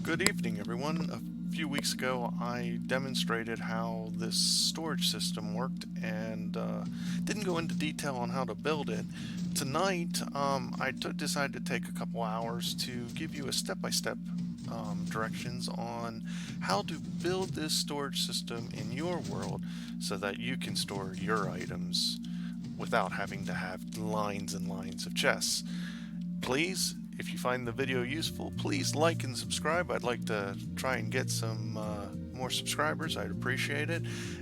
Good evening, everyone. A few weeks ago, I demonstrated how this storage system worked and didn't go into detail on how to build it. Tonight, I decided to take a couple hours to give you a step-by-step directions on how to build this storage system in your world so that you can store your items without having to have lines and lines of chests. Please, if you find the video useful, please like and subscribe. I'd like to try and get some more subscribers. I'd appreciate it.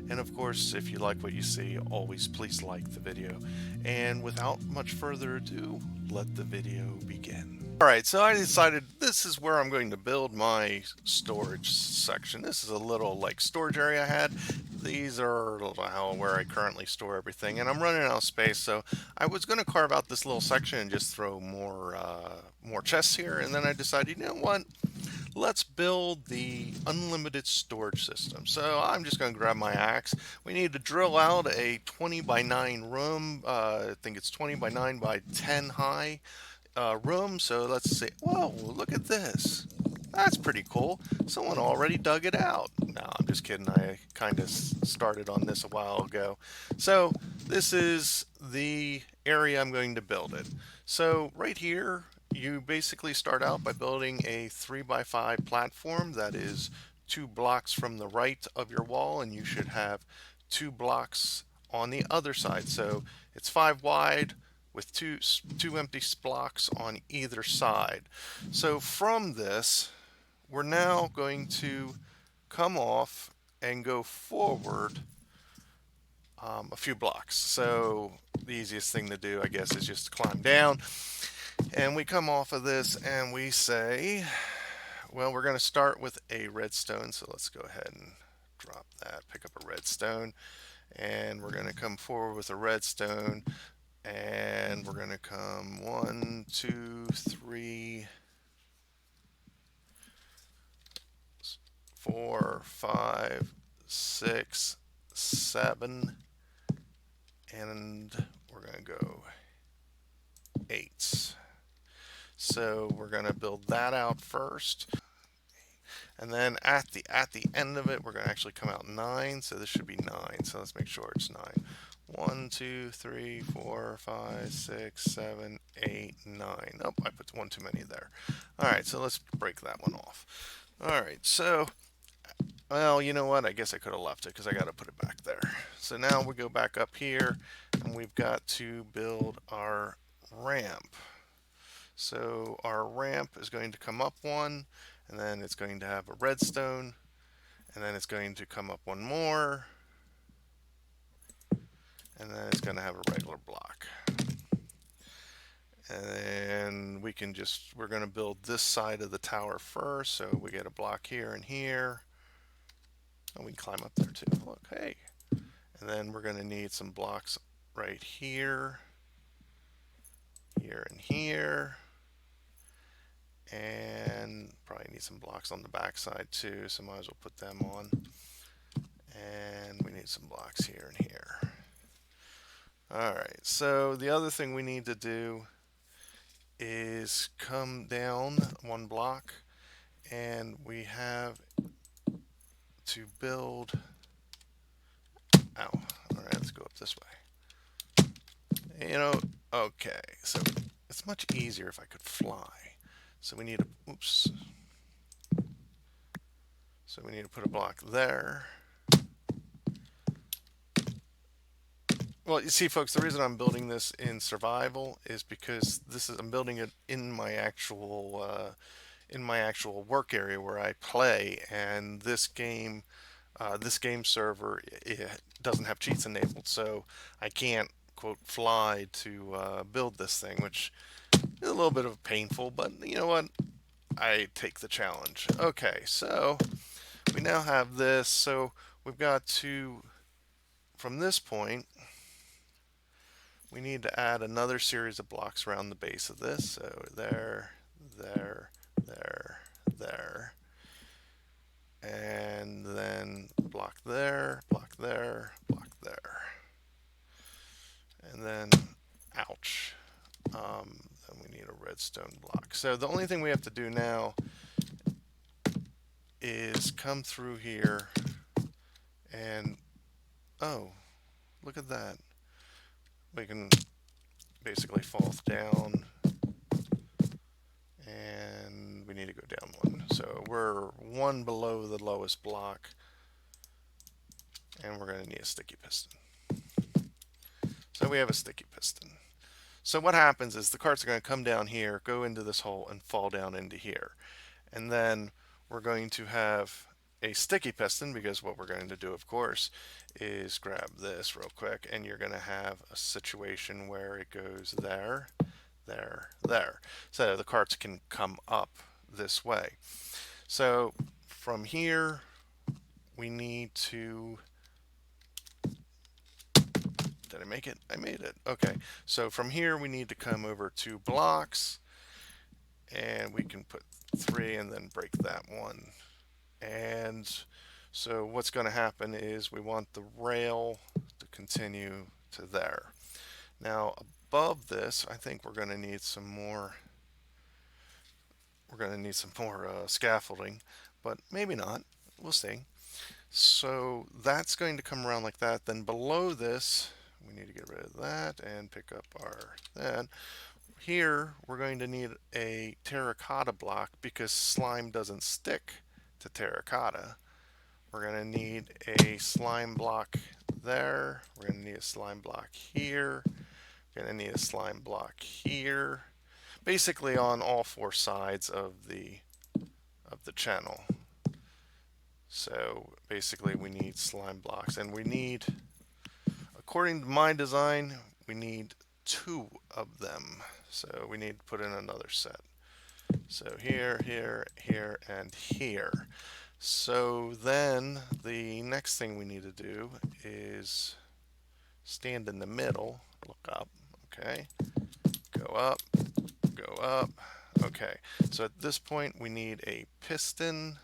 And of course, if you like what you see, always please like the video. And without much further ado, let the video begin. Alright, so I decided this is where I'm going to build my storage section. This is a little like storage area I had. These are where I currently store everything, and I'm running out of space, so I was going to carve out this little section and just throw more chests here, and then I decided, you know what? Let's build the unlimited storage system. So I'm just going to grab my axe. We need to drill out a 20 by 9 room. I think it's 20 by 9 by 10 high room. So let's see. Whoa, look at this. That's pretty cool. Someone already dug it out. No, I'm just kidding. I kind of started on this a while ago. So this is the area I'm going to build it. So right here, you basically start out by building a 3 by 5 platform that is 2 blocks from the right of your wall, and you should have 2 blocks on the other side. So it's 5 wide with two empty blocks on either side. So from this, we're now going to come off and go forward a few blocks. So the easiest thing to do, I guess, is just to climb down. And we come off of this and we say, well, we're going to start with a redstone. So let's go ahead and drop that, pick up a redstone. And we're going to come forward with a redstone. And we're going to come 1, 2, 3, 4, 5, 6, 7, and we're going to go 8. So we're going to build that out first. And then at the end of it, we're going to actually come out 9. So this should be 9. So let's make sure it's 9. 1, 2, 3, 4, 5, 6, 7, 8, 9. Oh, I put one too many there. All right, so let's break that one off. All right, so, well, you know what? I guess I could have left it because I got to put it back there. So now we go back up here, and we've got to build our ramp. So our ramp is going to come up one, and then it's going to have a redstone, and then it's going to come up one more, and then it's going to have a regular block. And then we're going to build this side of the tower first, so we get a block here and here. And we can climb up there too. Look, hey. And then we're going to need some blocks right here, here and here. And probably need some blocks on the back side too, so might as well put them on. And we need some blocks here and here. Alright, so the other thing we need to do is come down one block, and we have to build. Ow. Alright, let's go up this way. You know, okay, so it's much easier if I could fly. So we need a, oops. So we need to put a block there. Well, you see, folks, the reason I'm building this in survival is because I'm building it in my actual work area where I play, and this game server, it doesn't have cheats enabled, so I can't quote fly to build this thing, which is a little bit of painful, but you know what? I take the challenge. Okay, so we now have this. So we've got to, from this point, we need to add another series of blocks around the base of this. So there, there, there, there. And then block there, block there, block there. And then, ouch. Then we need a redstone block. So the only thing we have to do now is come through here and, oh, look at that. We can basically fall down, and we need to go down one. So we're one below the lowest block, and we're going to need a sticky piston. So we have a sticky piston. So what happens is the carts are going to come down here, go into this hole, and fall down into here. And then we're going to have a sticky piston, because what we're going to do, of course, is grab this real quick, and you're going to have a situation where it goes there, there, there. So the carts can come up this way. So from here, we need to... Did I make it? I made it. Okay. So from here, we need to come over 2 blocks, and we can put 3 and then break that one. And so what's going to happen is we want the rail to continue to there. Now above this, I think we're going to need some more. We're going to need some more scaffolding, but maybe not. We'll see. So that's going to come around like that. Then below this, we need to get rid of that and pick up our that. Here, we're going to need a terracotta block because slime doesn't stick to terracotta. We're going to need a slime block there. We're going to need a slime block here. We're going to need a slime block here. Basically on all 4 sides of the channel. So basically we need slime blocks, and we need, according to my design, we need 2 of them. So we need to put in another set. So here, here, here, and here. So then the next thing we need to do is stand in the middle, look up, okay, go up, go up. Okay, so at this point we need a piston,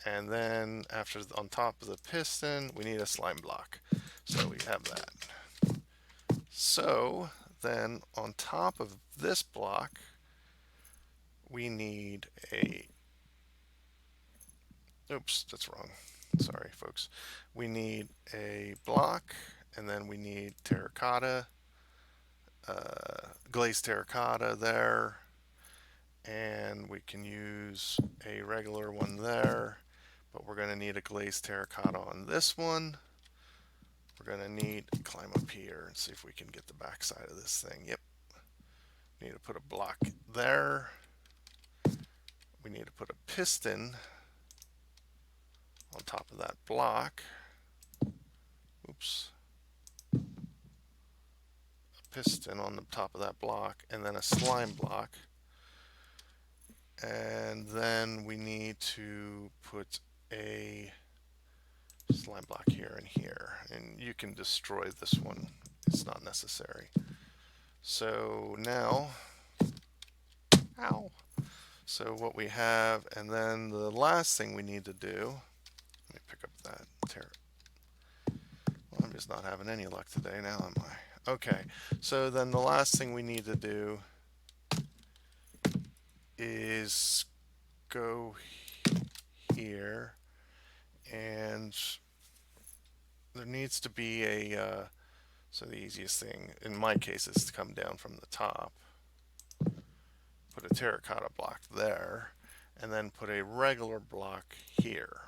and then after, on top of the piston, we need a slime block. So we have that. So then on top of this block, we need a, oops, that's wrong. Sorry, folks. We need a block, and then we need terracotta, glazed terracotta there, and we can use a regular one there, but we're going to need a glazed terracotta on this one. We're going to need to climb up here and see if we can get the back side of this thing. Yep. We need to put a block there. We need to put a piston on top of that block. Oops. A piston on the top of that block, and then a slime block. And then we need to put a slime block here and here. And you can destroy this one. It's not necessary. So now, ow. So what we have, and then the last thing we need to do, let me pick up that terror. Well, I'm just not having any luck today now, am I? Okay, so then the last thing we need to do is go here, and there needs to be a, so the easiest thing in my case is to come down from the top, put a terracotta block there, and then put a regular block here.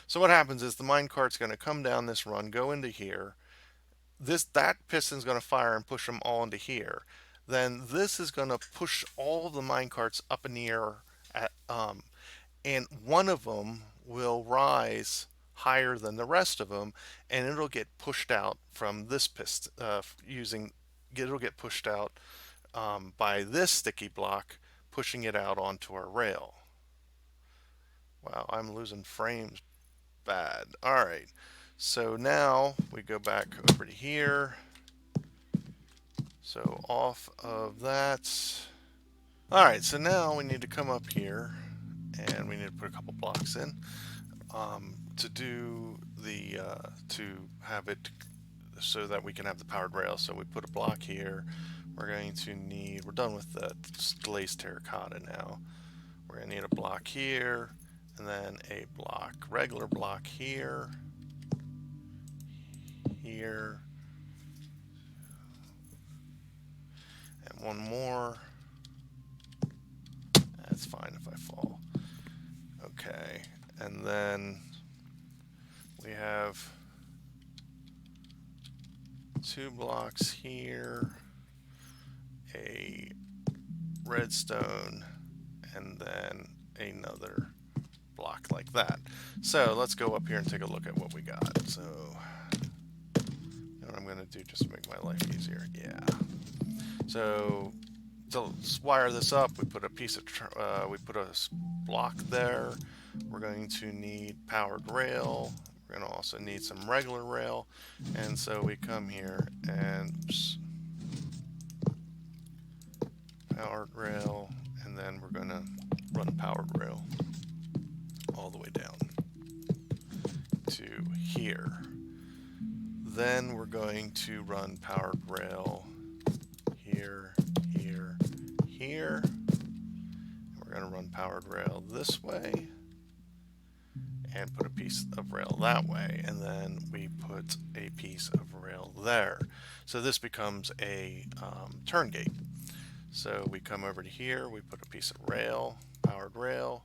So what happens is the minecart's going to come down this run, go into here. That piston's going to fire and push them all into here. Then this is going to push all the minecarts up in the air, and one of them will rise higher than the rest of them, and it'll get pushed out from this piston it'll get pushed out by this sticky block, pushing it out onto our rail. Wow, I'm losing frames bad. All right, so now we go back over to here. So off of that. All right, so now we need to come up here, and we need to put a couple blocks in to do the to have it so that we can have the powered rail. So we put a block here. We're going to need, we're done with the glazed terracotta now. We're going to need a block here, and then a regular block here, here, and one more. That's fine if I fall. Okay, and then we have 2 blocks here, a redstone, and then another block like that. So let's go up here and take a look at what we got. So what I'm going to do just to make my life easier. Yeah. So to wire this up, we put a block there. We're going to need powered rail. We're going to also need some regular rail, and so we come here and powered rail, and then we're going to run powered rail all the way down to here. Then we're going to run powered rail here, here, here. We're going to run powered rail this way and put a piece of rail that way, and then we put a piece of rail there. So this becomes a turn gate. So we come over to here, we put a piece of rail, powered rail,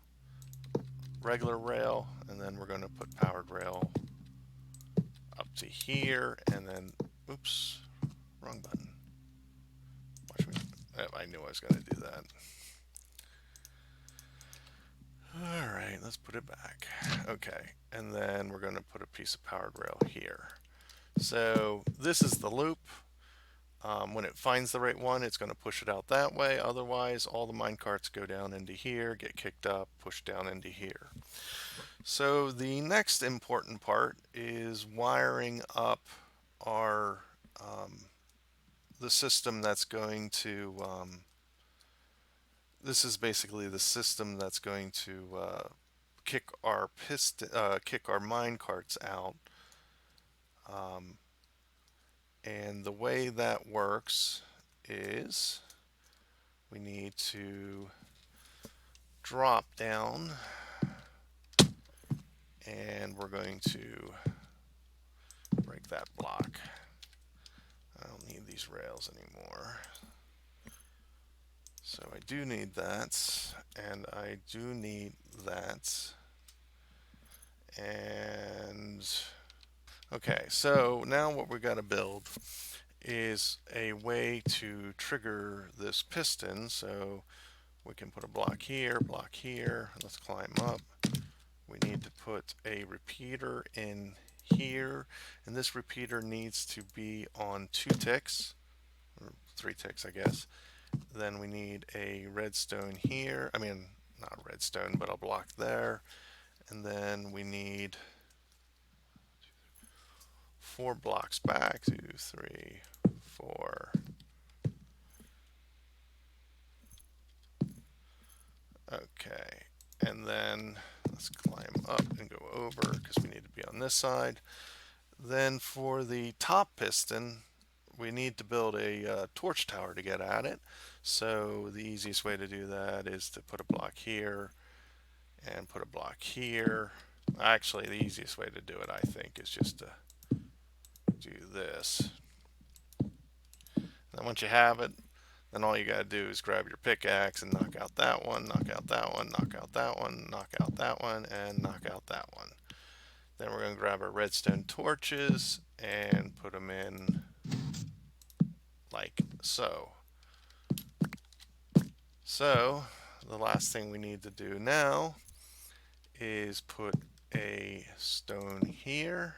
regular rail, and then we're going to put powered rail up to here, and then, oops, wrong button. Watch me. I knew I was going to do that. Alright, let's put it back. Okay, and then we're going to put a piece of powered rail here. So this is the loop. When it finds the right one, it's going to push it out that way. Otherwise, all the minecarts go down into here, get kicked up, pushed down into here. So the next important part is wiring up our the system that's going to this is basically the system that's going to kick our mine carts out. And the way that works is we need to drop down, and we're going to break that block. I don't need these rails anymore. So I do need that, and I do need that. And okay, so now what we've got to build is a way to trigger this piston. So we can put a block here, block here. Let's climb up. We need to put a repeater in here, and this repeater needs to be on 2 ticks, or 3 ticks, I guess. Then we need a redstone here. I mean, not redstone, but a block there. And then we need 4 blocks back. 2, 3, 4. Okay. And then let's climb up and go over because we need to be on this side. Then for the top piston, we need to build a torch tower to get at it. So the easiest way to do that is to put a block here and put a block here. Actually, the easiest way to do it, I think, is just to do this. And once you have it, then all you got to do is grab your pickaxe and knock out that one, knock out that one, knock out that one, knock out that one, and knock out that one. Then we're going to grab our redstone torches and put them in like so. So the last thing we need to do now is put a stone here,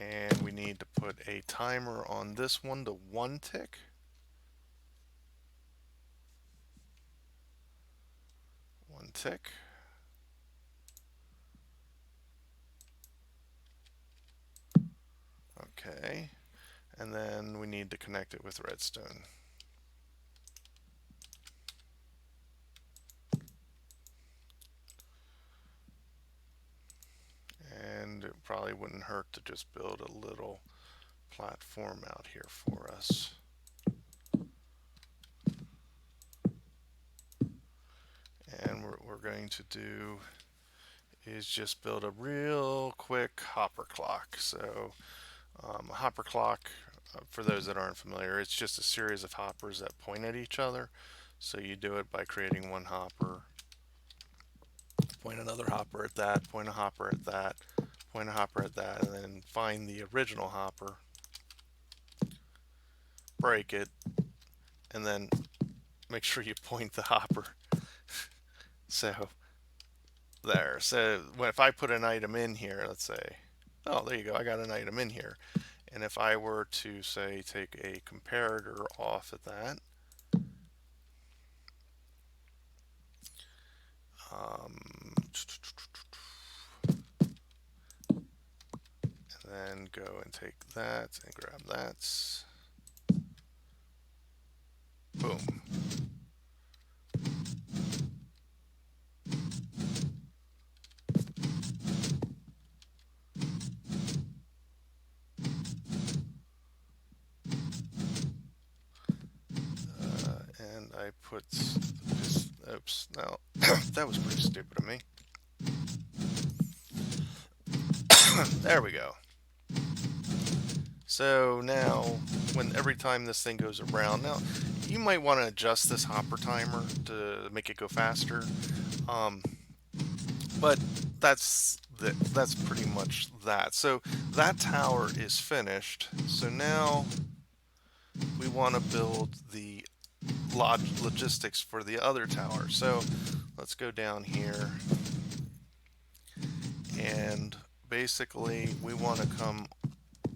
and we need to put a timer on this one to 1 tick. 1 tick. Okay, and then we need to connect it with redstone. And it probably wouldn't hurt to just build a little platform out here for us. going to do is just build a real quick hopper clock. So a hopper clock, for those that aren't familiar, it's just a series of hoppers that point at each other. So you do it by creating one hopper, point another hopper at that, point a hopper at that, point a hopper at that, and then find the original hopper, break it, and then make sure you point the hopper. So there. So if I put an item in here, let's say, oh, there you go, I got an item in here. And if I were to, say, take a comparator off at that, and then go and take that and grab that, boom. And I put this, oops, no, that was pretty stupid of me. There we go. So now, every time this thing goes around, now you might want to adjust this hopper timer to make it go faster, but that's pretty much that. So that tower is finished. So now we want to build the logistics for the other tower. So let's go down here, and basically we want to come,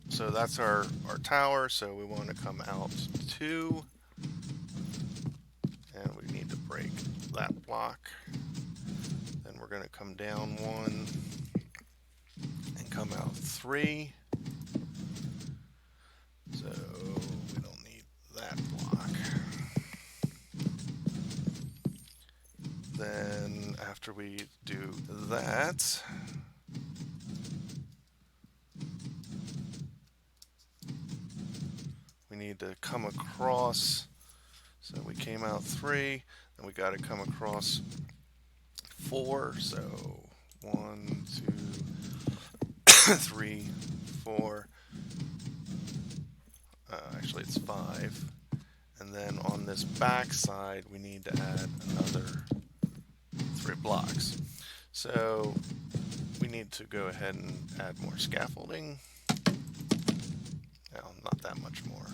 so that's our tower, so we want to come out 2, and we need to break that block. Then we're going to come down 1 and come out 3. So we don't need that block. Then after we do that, we need to come across. So we came out 3, and we got to come across 4. So 1, 2, 3, 4. Actually, it's 5. And then on this back side, we need to add another 3 blocks. So we need to go ahead and add more scaffolding. No, not that much more.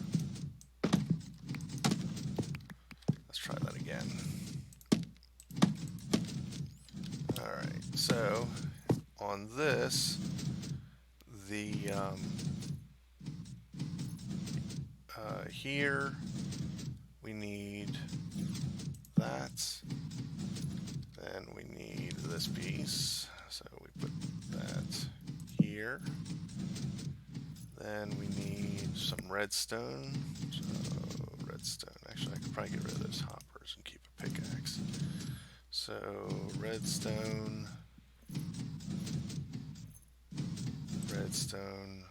Let's try that again. Alright, so on this, the here we need that, then we need this piece, so we put that here. Then we need some redstone. So redstone, actually I could probably get rid of those hoppers and keep a pickaxe. So redstone, redstone,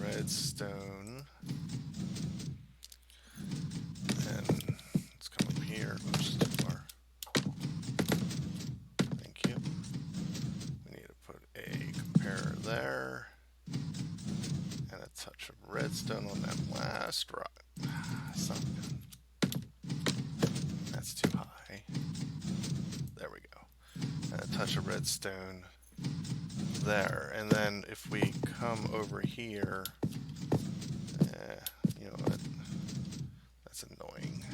redstone, and let's come up here. Oops, too far. Thank you. We need to put a comparator there, and a touch of redstone on that last rock. That's not good. That's too high. There we go. And a touch of redstone there. And then if we come over here, you know what? That's annoying.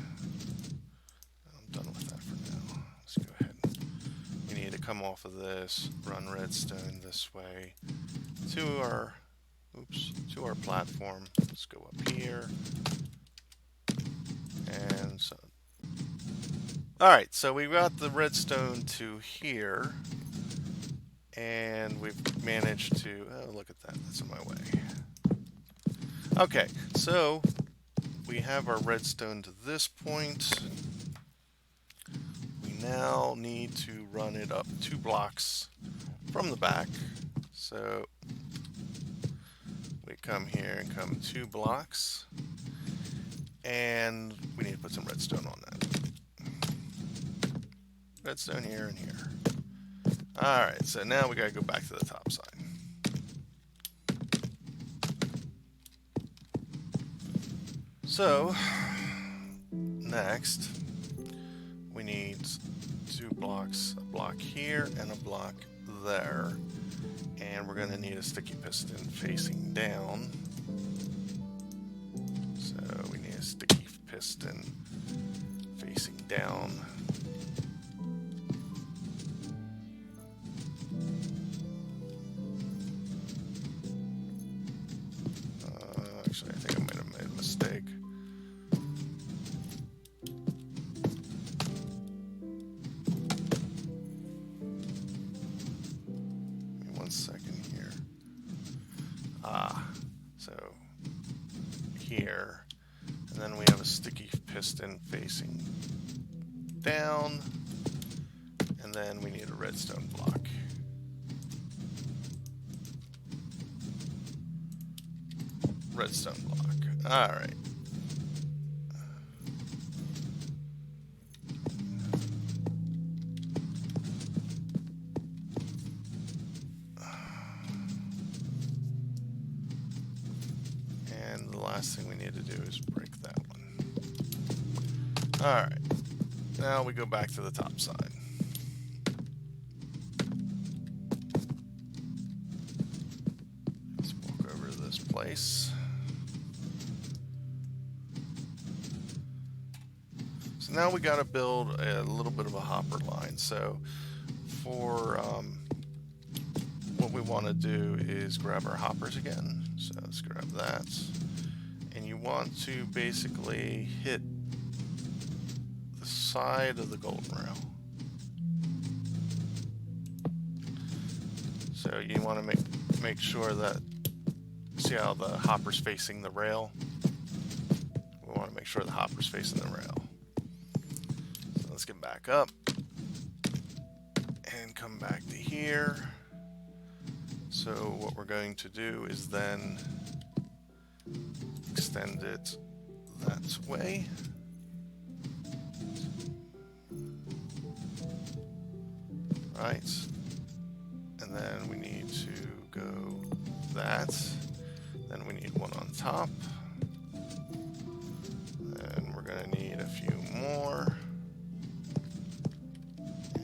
I'm done with that for now. Let's go ahead. We need to come off of this, run redstone this way to our platform. Let's go up here. And so, alright, so we got the redstone to here, and we've managed to, oh, look at that, that's in my way. Okay, so we have our redstone to this point. We now need to run it up 2 blocks from the back. So we come here and come 2 blocks, and we need to put some redstone on that. redstone here and here. Alright, so now we gotta go back to the top side. So, next, we need 2 blocks, a block here and a block there. And we're gonna need a sticky piston facing down. So we need a sticky piston facing down. Actually, I think I might have made a mistake. Give me 1 second here. So here, and then we have a sticky piston facing down, and then we need a redstone block. Redstone block. Alright. And the last thing we need to do is break that one. Alright. Now we go back to the top side. Let's walk over to this place. So now we got to build a little bit of a hopper line. So for what we want to do is grab our hoppers again. So let's grab that. And you want to basically hit the side of the golden rail. So you want to make sure that, see how the hopper's facing the rail? We want to make sure the hopper's facing the rail. So let's get back up and come back to here. So what we're going to do is then extend it that way. Right. And then we need to go that. Then we need one on top. Then we're going to need a few more.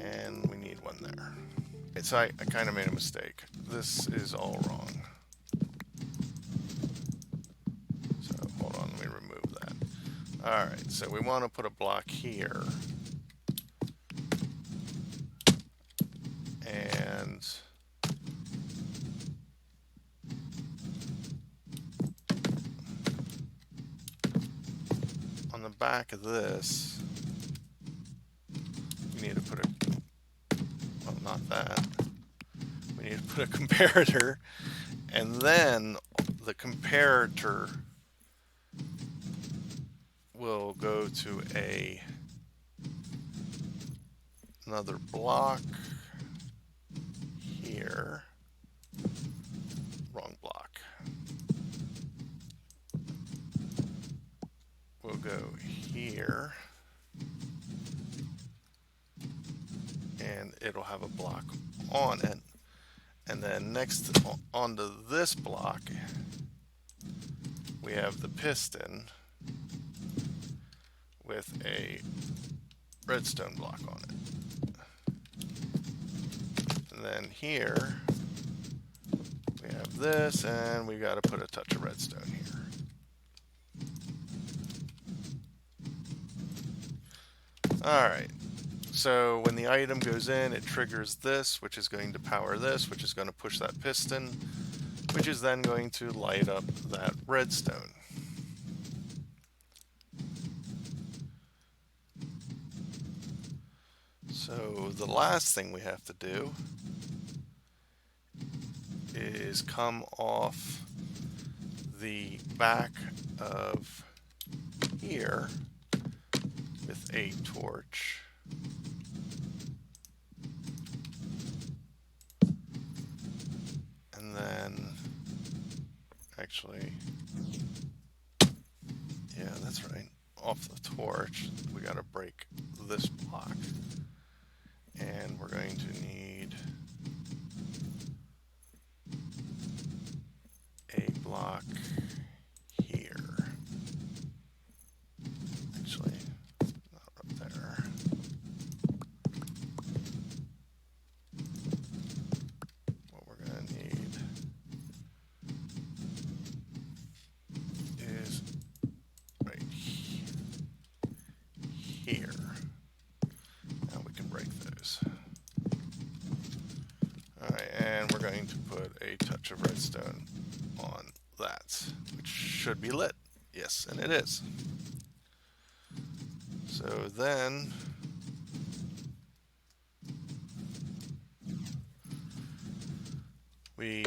And we need one there. So I kind of made a mistake. This is all wrong. So hold on, let me remove that. Alright, so we want to put a block here. And on the back of this, we need to put a, well, not that. We need to put a comparator, and then the comparator will go to another block here. Wrong block. We'll go here, and it'll have a block on it. And then next onto this block, we have the piston with a redstone block on it. And then here, we have this, and we got to put a touch of redstone here. Alright, so when the item goes in, it triggers this, which is going to power this, which is going to push that piston, which is then going to light up that redstone. So the last thing we have to do is come off the back of here with a torch. And then, actually, yeah, that's right. Off the torch, we got to break this block. And we're going to need a block here. Actually, not up there. What we're going to need is right here. Now we can break those. Alright, and we're going to put a touch of redstone on that, which should be lit. Yes, and it is. So then we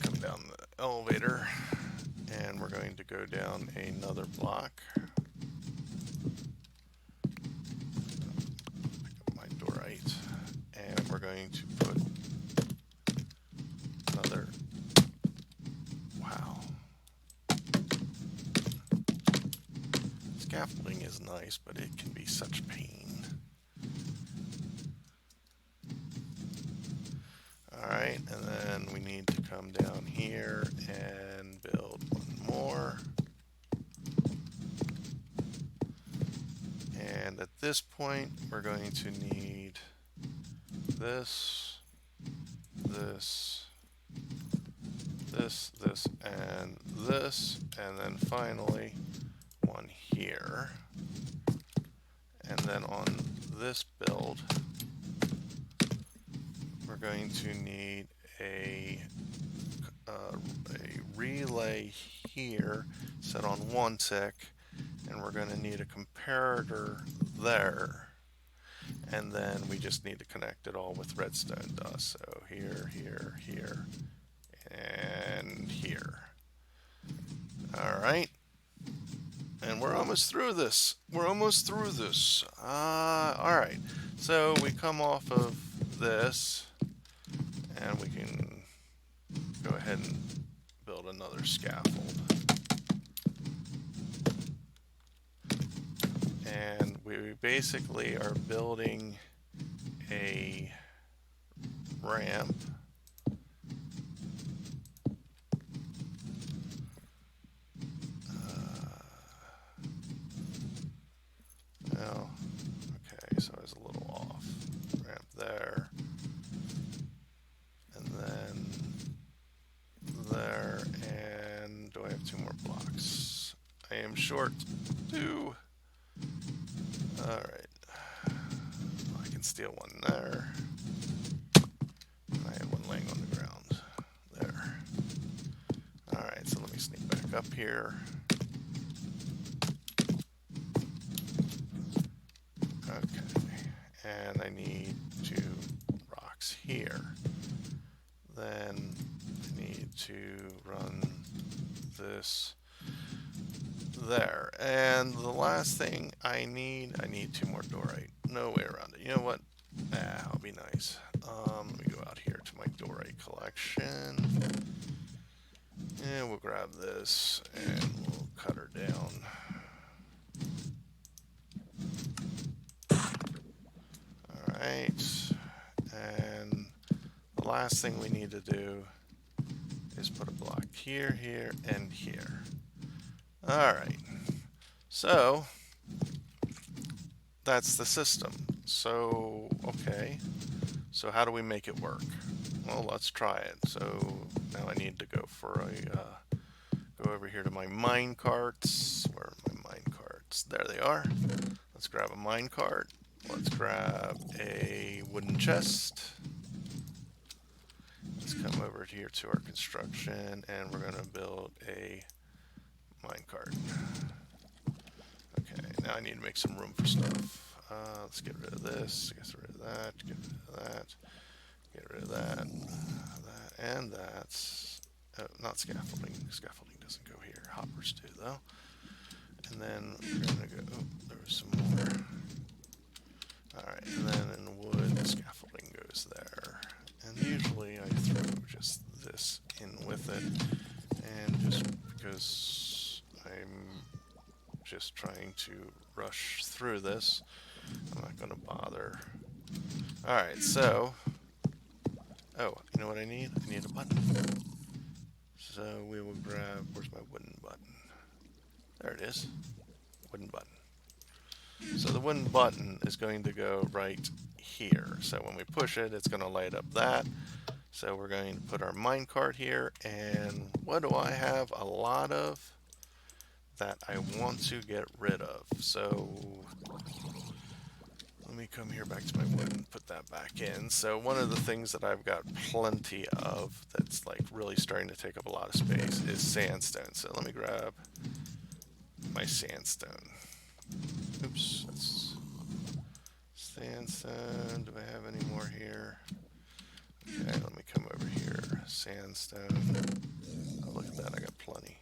come down the elevator and we're going to go down another block. Pick up my dorite, and we're going to put another. Wow. Scaffolding is nice, but it can be such pain. Alright, and then we need to come down here and build one more. And at this point, we're going to need this, this, and this, and then finally one here. And then on this build, we're going to need a relay here set on 1 tick, and we're going to need a comparator there, and then we just need to connect it all with redstone dust. So here, here, here, and here. Alright, and we're almost through this. Alright, so we come off of this, and we can go ahead and build another scaffold. And we basically are building a ramp okay, so I was a little off. Ramp there, and then there, and do I have 2 more blocks? I am short 2. Alright, I can steal one there. And I had one laying on the ground there. Alright, so let me sneak back up here. Okay, and I need 2 rocks here. Then I need to run this there. And the last thing I need 2 more dorite. No way around it. You know what? That'll be nice. Let me go out here to my dorite collection. And we'll grab this and we'll cut her down. Alright. And the last thing we need to do is put a block here, here, and here. Alright. So that's the system. So, okay. So how do we make it work? Well, let's try it. So now I need to go for a, go over here to my mine carts. Where are my mine carts? There they are. Let's grab a mine cart. Let's grab a wooden chest. Let's come over here to our construction, and we're going to build a minecart. Okay, now I need to make some room for stuff. Let's get rid of this, get rid of that, get rid of that, get rid of that, that, and that's not scaffolding. Scaffolding doesn't go here. Hoppers do, though. And then we're going to go, oh, there was some more. Alright, and then in the wood, the scaffolding goes there. And usually I throw just this in with it, and just because I'm just trying to rush through this, I'm not going to bother Alright, so... Oh, you know what I need? I need a button. So we will grab... Where's my wooden button? There it is. Wooden button. So the wooden button is going to go right here. So when we push it, it's going to light up that. So we're going to put our minecart here. And what do I have a lot of that I want to get rid of? So let me come here back to my wood and put that back in. So one of the things that I've got plenty of that's like really starting to take up a lot of space is sandstone. So let me grab my sandstone. Oops, that's sandstone. Do I have any more here? Okay, let me come over here. Sandstone. Oh, look at that, I got plenty.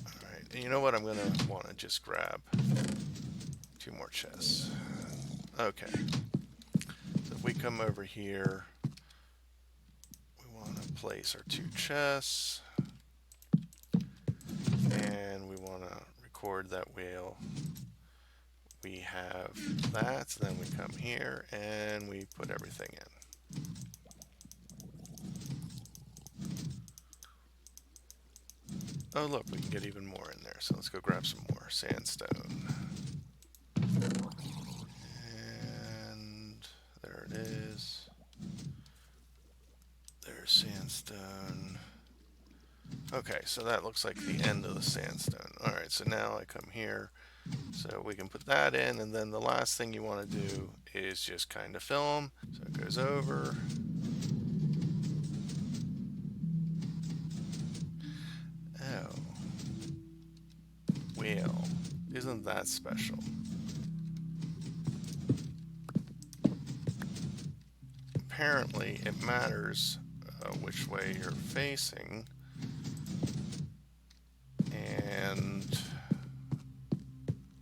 Alright, and you know what? I'm going to want to just grab 2 more chests. Okay. So if we come over here, we want to place our 2 chests. And we want to record that whale. We have that, then we come here and we put everything in. Oh look, we can get even more in there, so let's go grab some more sandstone. And there it is. There's sandstone. Okay, so that looks like the end of the sandstone. Alright, so now I come here. So we can put that in, and then the last thing you want to do is just kind of fill them. So it goes over. Oh. Whale. Isn't that special? Apparently it matters which way you're facing. And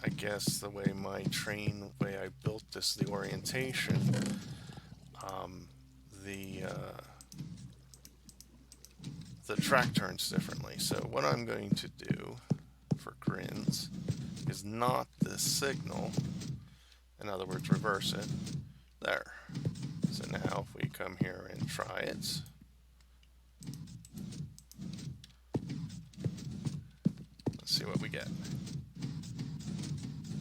I guess the way the way I built this, the orientation, the track turns differently. So what I'm going to do for grins is not this signal, in other words, reverse it, there. So now if we come here and try it, let's see what we get.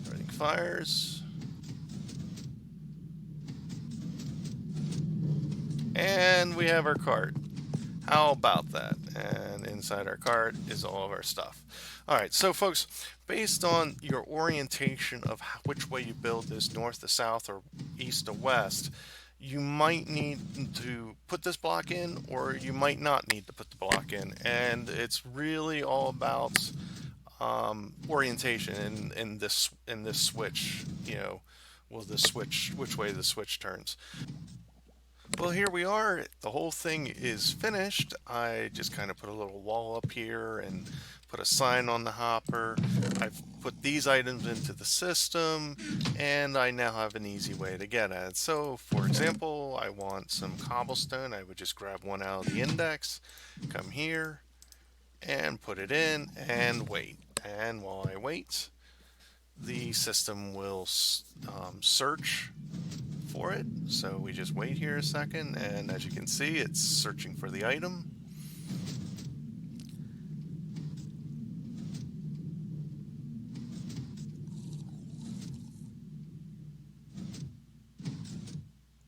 Everything fires. And we have our cart. How about that? And inside our cart is all of our stuff. Alright, so folks, based on your orientation of which way you build this, north to south or east to west, you might need to put this block in, or you might not need to put the block in. And it's really all about orientation in this switch, you know, which way the switch turns. Well, here we are. The whole thing is finished. I just kind of put a little wall up here and put a sign on the hopper. I've put these items into the system, and I now have an easy way to get at it. So, for example, I want some cobblestone. I would just grab one out of the index, come here, and put it in, and wait. And while I wait, the system will search for it. So we just wait here a second, and as you can see, it's searching for the item.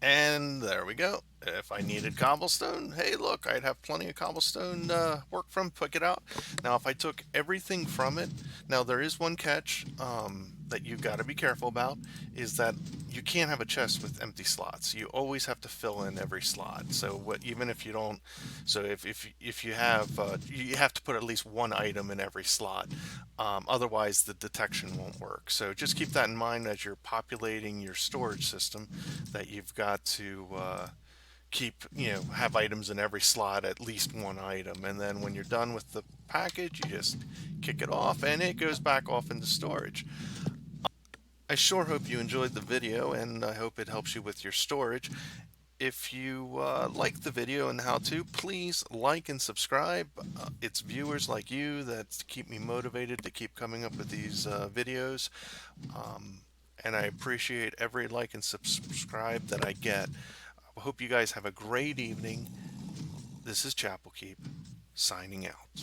And there we go. If I needed cobblestone, hey look, I'd have plenty of cobblestone work from, pick it out. Now if I took everything from it, now there is one catch that you've got to be careful about, is that you can't have a chest with empty slots. You always have to fill in every slot. So even if you don't, so if you have, you have to put at least one item in every slot. Otherwise the detection won't work. So just keep that in mind as you're populating your storage system, that you've got to have items in every slot, at least one item. And then when you're done with the package, you just kick it off and it goes back off into storage. I sure hope you enjoyed the video, and I hope it helps you with your storage. If you like the video and how to, please like and subscribe. It's viewers like you that keep me motivated to keep coming up with these videos. Um, and I appreciate every like and subscribe that I get. I hope you guys have a great evening. This is Chapel Keep, signing out.